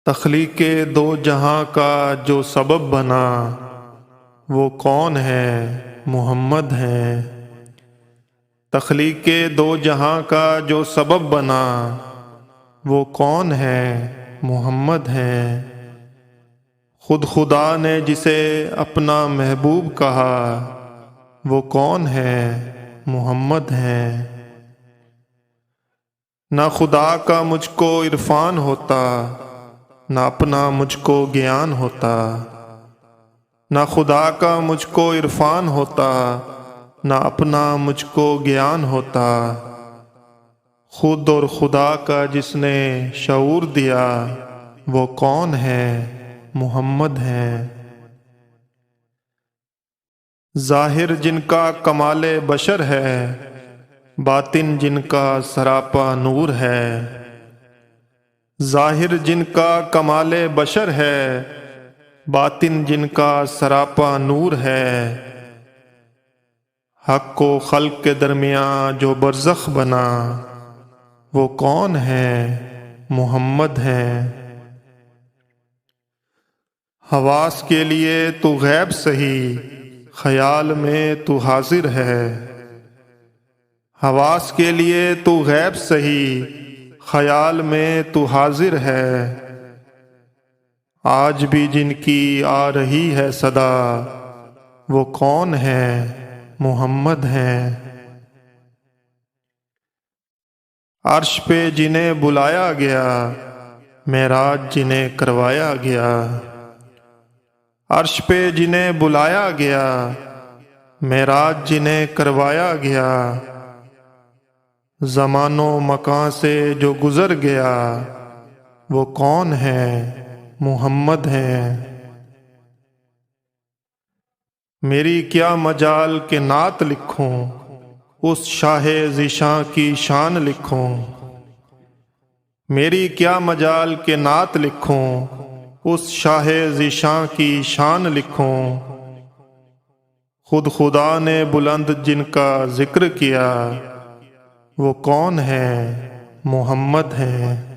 تخلیق دو جہاں کا جو سبب بنا وہ کون ہے؟ محمد ہیں۔ تخلیق دو جہاں کا جو سبب بنا وہ کون ہے؟ محمد ہیں۔ خود خدا نے جسے اپنا محبوب کہا وہ کون ہے؟ محمد ہیں۔ نہ خدا کا مجھ کو عرفان ہوتا نہ اپنا مجھ کو گیان ہوتا، نہ خدا کا مجھ کو عرفان ہوتا نہ اپنا مجھ کو گیان ہوتا۔ خود اور خدا کا جس نے شعور دیا وہ کون ہے؟ محمد ہیں۔ ظاہر جن کا کمال بشر ہے، باطن جن کا سراپا نور ہے۔ ظاہر جن کا کمال بشر ہے، باطن جن کا سراپا نور ہے۔ حق و خلق کے درمیان جو برزخ بنا وہ کون ہے؟ محمد ہیں۔ حواس کے لیے تو غیب سہی، خیال میں تو حاضر ہے۔ حواس کے لیے تو غیب سہی، خیال میں تو حاضر ہے۔ آج بھی جن کی آ رہی ہے صدا وہ کون ہے؟ محمد ہیں۔ عرش پہ جنہیں بلایا گیا، معراج جنہیں کروایا گیا۔ عرش پہ جنہیں بلایا گیا، معراج جنہیں کروایا گیا۔ زمان و مکان سے جو گزر گیا وہ کون ہے؟ محمد ہیں۔ میری کیا مجال کہ نعت لکھوں، اس شاہ ذیشان کی شان لکھوں۔ میری کیا مجال کہ نعت لکھوں، اس شاہ ذیشان کی شان لکھوں۔ خود خدا نے بلند جن کا ذکر کیا وہ کون ہے؟ محمد ہیں۔